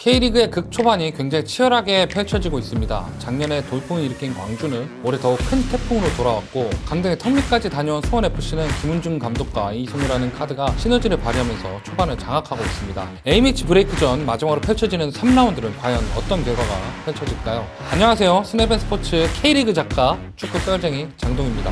K리그의 극초반이 굉장히 치열하게 펼쳐지고 있습니다. 작년에 돌풍을 일으킨 광주는 올해 더욱 큰 태풍으로 돌아왔고, 강등의 턱밑까지 다녀온 수원FC는 김은중 감독과 이승우라는 카드가 시너지를 발휘하면서 초반을 장악하고 있습니다. A매치 브레이크 전 마지막으로 펼쳐지는 3라운드는 과연 어떤 결과가 펼쳐질까요? 안녕하세요. 스냅앤스포츠 K리그 작가 축구 썰쟁이 장동입니다.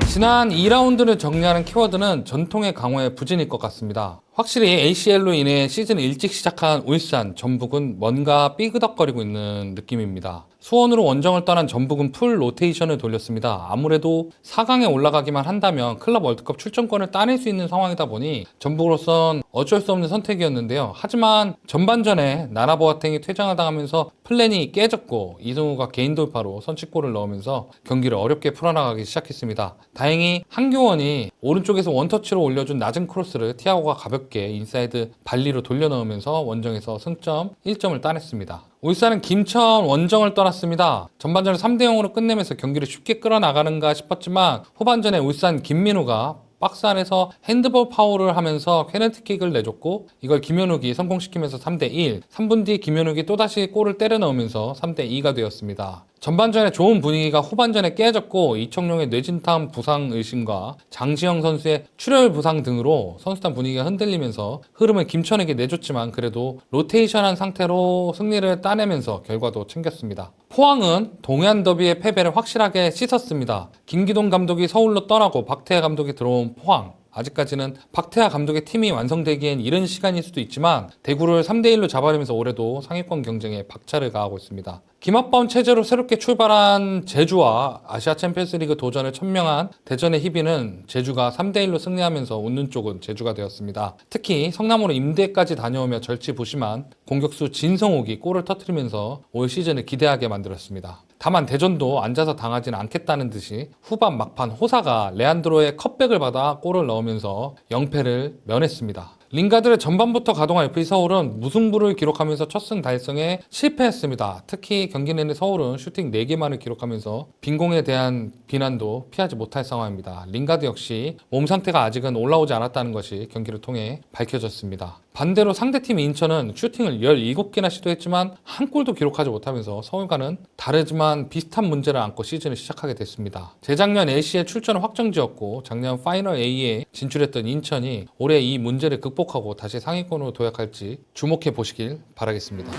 지난 2라운드를 정리하는 키워드는 전통의 강호의 부진일 것 같습니다. 확실히 ACL로 인해 시즌을 일찍 시작한 울산, 전북은 뭔가 삐그덕거리고 있는 느낌입니다. 수원으로 원정을 떠난 전북은 풀 로테이션을 돌렸습니다. 아무래도 4강에 올라가기만 한다면 클럽 월드컵 출전권을 따낼 수 있는 상황이다 보니 전북으로선 어쩔 수 없는 선택이었는데요. 하지만 전반전에 나나보아탱이 퇴장을 당하면서 플랜이 깨졌고 이승우가 개인 돌파로 선취골을 넣으면서 경기를 어렵게 풀어나가기 시작했습니다. 다행히 한교원이 오른쪽에서 원터치로 올려준 낮은 크로스를 티아고가 가볍게 인사이드 발리로 돌려 넣으면서 원정에서 승점 1점을 따냈습니다. 울산은 김천 원정을 떠났습니다. 전반전을 3대0으로 끝내면서 경기를 쉽게 끌어나가는가 싶었지만 후반전에 울산 김민우가 박스 안에서 핸드볼 파울을 하면서 페널티킥을 내줬고 이걸 김현욱이 성공시키면서 3대1, 3분 뒤 김현욱이 또다시 골을 때려 넣으면서 3대2가 되었습니다. 전반전에 좋은 분위기가 후반전에 깨졌고 이청용의 뇌진탕 부상 의심과 장시영 선수의 출혈 부상 등으로 선수단 분위기가 흔들리면서 흐름을 김천에게 내줬지만 그래도 로테이션한 상태로 승리를 따내면서 결과도 챙겼습니다. 포항은 동해안 더비의 패배를 확실하게 씻었습니다. 김기동 감독이 서울로 떠나고 박태하 감독이 들어온 포항. 아직까지는 박태하 감독의 팀이 완성되기엔 이른 시간일 수도 있지만 대구를 3대1로 잡아내면서 올해도 상위권 경쟁에 박차를 가하고 있습니다. 김학범 체제로 새롭게 출발한 제주와 아시아 챔피언스리그 도전을 천명한 대전의 희비는 제주가 3대1로 승리하면서 웃는 쪽은 제주가 되었습니다. 특히 성남으로 임대까지 다녀오며 절치부심한 공격수 진성욱이 골을 터뜨리면서 올 시즌을 기대하게 만들었습니다. 다만 대전도 앉아서 당하진 않겠다는 듯이 후반 막판 호사가 레안드로의 컵백을 받아 골을 넣으면서 0패를 면했습니다. 링가드를 전반부터 가동한 FC 서울은 무승부를 기록하면서 첫 승 달성에 실패했습니다. 특히 경기 내내 서울은 슈팅 4개만을 기록하면서 빈공에 대한 비난도 피하지 못할 상황입니다. 링가드 역시 몸 상태가 아직은 올라오지 않았다는 것이 경기를 통해 밝혀졌습니다. 반대로 상대팀 인천은 슈팅을 17개나 시도했지만 한 골도 기록하지 못하면서 서울과는 다르지만 비슷한 문제를 안고 시즌을 시작하게 됐습니다. 재작년 ACL 출전을 확정지었고 작년 파이널 A에 진출했던 인천이 올해 이 문제를 극복하고 다시 상위권으로 도약할지 주목해 보시길 바라겠습니다.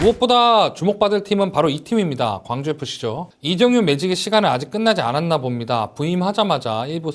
무엇보다 주목받을 팀은 바로 이 팀입니다. 광주FC죠. 이정윤 매직의 시간은 아직 끝나지 않았나 봅니다. 부임하자마자 1부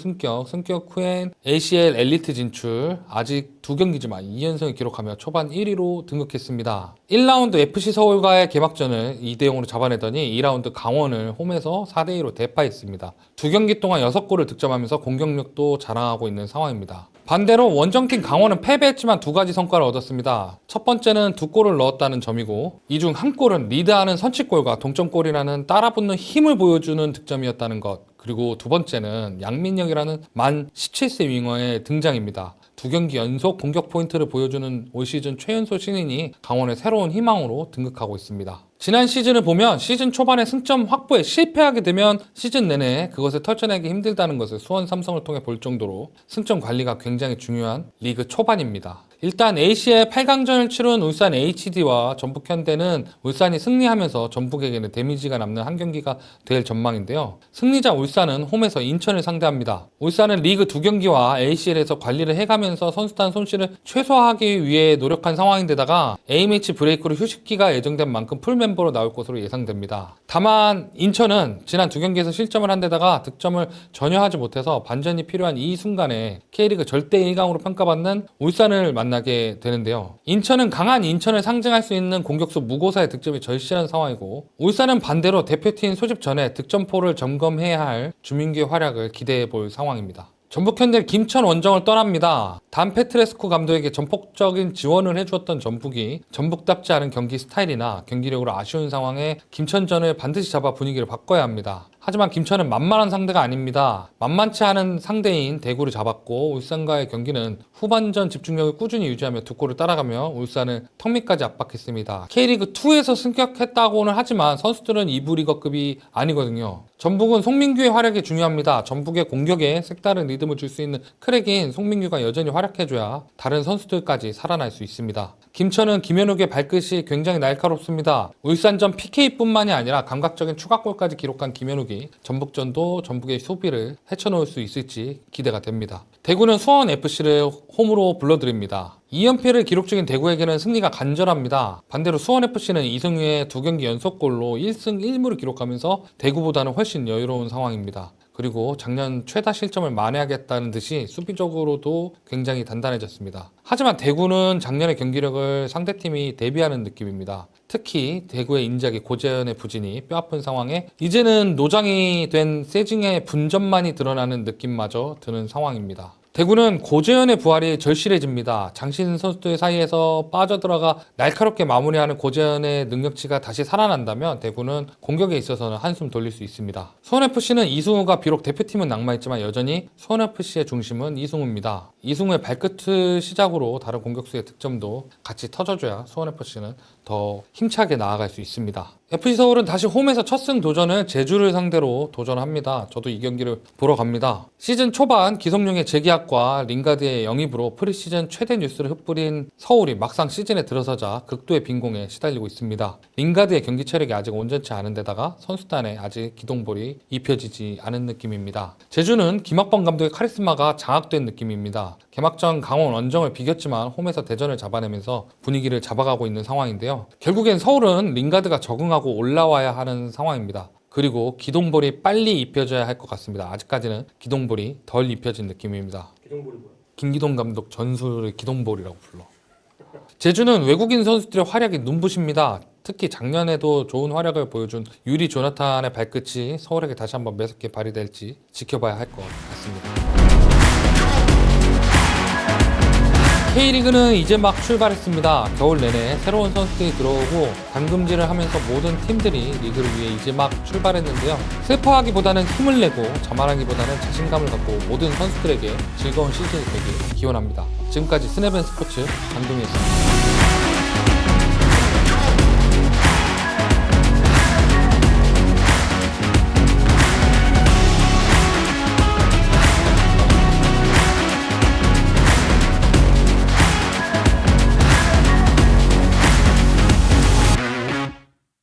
승격 후엔 ACL 엘리트 진출, 아직 2경기지만 2연승을 기록하며 초반 1위로 등극했습니다. 1라운드 FC 서울과의 개막전을 2대0으로 잡아내더니 2라운드 강원을 홈에서 4대2로 대파했습니다. 2경기 동안 6골을 득점하면서 공격력도 자랑하고 있는 상황입니다. 반대로 원정팀 강원은 패배했지만 2가지 성과를 얻었습니다. 첫 번째는 2골을 넣었다는 점이고 이 중 한 골은 리드하는 선취골과 동점골이라는 따라붙는 힘을 보여주는 득점이었다는 것. 그리고 두 번째는 양민혁이라는 만 17세 윙어의 등장입니다. 2경기 연속 공격 포인트를 보여주는 올 시즌 최연소 신인이 강원의 새로운 희망으로 등극하고 있습니다. 지난 시즌을 보면 시즌 초반에 승점 확보에 실패하게 되면 시즌 내내 그것을 털쳐내기 힘들다는 것을 수원 삼성을 통해 볼 정도로 승점 관리가 굉장히 중요한 리그 초반입니다. 일단 ACL 8강전을 치른 울산 HD와 전북 현대는 울산이 승리하면서 전북에게는 데미지가 남는 한 경기가 될 전망인데요. 승리자 울산은 홈에서 인천을 상대합니다. 울산은 리그 2경기와 ACL에서 관리를 해가면서 선수단 손실을 최소화하기 위해 노력한 상황인데다가 A매치 브레이크로 휴식기가 예정된 만큼 풀멤버로 나올 것으로 예상됩니다. 다만 인천은 지난 2경기에서 실점을 한 데다가 득점을 전혀 하지 못해서 반전이 필요한 이 순간에 K리그 절대 1강으로 평가받는 울산을 만나게 되는데요. 인천은 강한 인천을 상징할 수 있는 공격수 무고사의 득점이 절실한 상황이고 울산은 반대로 대표팀 소집 전에 득점포를 점검해야 할 주민규의 활약을 기대해 볼 상황입니다. 전북 현대 김천 원정을 떠납니다. 단 페트레스코 감독에게 전폭적인 지원을 해주었던 전북이 전북답지 않은 경기 스타일이나 경기력으로 아쉬운 상황에 김천전을 반드시 잡아 분위기를 바꿔야 합니다. 하지만 김천은 만만한 상대가 아닙니다. 만만치 않은 상대인 대구를 잡았고 울산과의 경기는 후반전 집중력을 꾸준히 유지하며 두 골을 따라가며 울산을 턱밑까지 압박했습니다. K리그2에서 승격했다고는 하지만 선수들은 2부 리거급이 아니거든요. 전북은 송민규의 활약이 중요합니다. 전북의 공격에 색다른 리듬을 줄 수 있는 크랙인 송민규가 여전히 활약해줘야 다른 선수들까지 살아날 수 있습니다. 김천은 김현욱의 발끝이 굉장히 날카롭습니다. 울산전 PK뿐만이 아니라 감각적인 추가골까지 기록한 김현욱이 전북전도 전북의 수비를 헤쳐놓을 수 있을지 기대가 됩니다. 대구는 수원FC를 홈으로 불러드립니다. 2연패를 기록 중인 대구에게는 승리가 간절합니다. 반대로 수원FC는 이승우의 2경기 연속골로 1승 1무를 기록하면서 대구보다는 훨씬 여유로운 상황입니다. 그리고 작년 최다 실점을 만회하겠다는 듯이 수비적으로도 굉장히 단단해졌습니다. 하지만 대구는 작년의 경기력을 상대팀이 대비하는 느낌입니다. 특히 대구의 인작이 고재현의 부진이 뼈아픈 상황에 이제는 노장이 된 세징의 분전만이 드러나는 느낌마저 드는 상황입니다. 대구는 고재현의 부활이 절실해집니다. 장신 선수들 사이에서 빠져들어가 날카롭게 마무리하는 고재현의 능력치가 다시 살아난다면 대구는 공격에 있어서는 한숨 돌릴 수 있습니다. 수원FC는 이승우가 비록 대표팀은 낙마했지만 여전히 수원FC의 중심은 이승우입니다. 이승우의 발끝을 시작으로 다른 공격수의 득점도 같이 터져줘야 수원FC는 더 힘차게 나아갈 수 있습니다. FC서울은 다시 홈에서 첫 승 도전을 제주를 상대로 도전합니다. 저도 이 경기를 보러 갑니다. 시즌 초반 기성용의 재계약과 링가드의 영입으로 프리시즌 최대 뉴스를 흩뿌린 서울이 막상 시즌에 들어서자 극도의 빈공에 시달리고 있습니다. 링가드의 경기 체력이 아직 온전치 않은 데다가 선수단에 아직 기동볼이 입혀지지 않은 느낌입니다. 제주는 김학범 감독의 카리스마가 장악된 느낌입니다. 개막전 강원 원정을 비겼지만 홈에서 대전을 잡아내면서 분위기를 잡아가고 있는 상황인데요. 결국엔 서울은 링가드가 적응하고 올라와야 하는 상황입니다. 그리고 기동볼이 빨리 입혀져야 할 것 같습니다. 아직까지는 기동볼이 덜 입혀진 느낌입니다. 기동볼이 뭐야? 김기동 감독 전술을 기동볼이라고 불러. 제주는 외국인 선수들의 활약이 눈부십니다. 특히 작년에도 좋은 활약을 보여준 유리 조나탄의 발끝이 서울에게 다시 한번 매섭게 발휘될지 지켜봐야 할 것 같습니다. K리그는 이제 막 출발했습니다. 겨울 내내 새로운 선수들이 들어오고 담금질을 하면서 모든 팀들이 리그를 위해 이제 막 출발했는데요. 슬퍼하기보다는 힘을 내고 자만하기보다는 자신감을 갖고 모든 선수들에게 즐거운 시즌이 되길 기원합니다. 지금까지 스냅앤스포츠 강동희였습니다.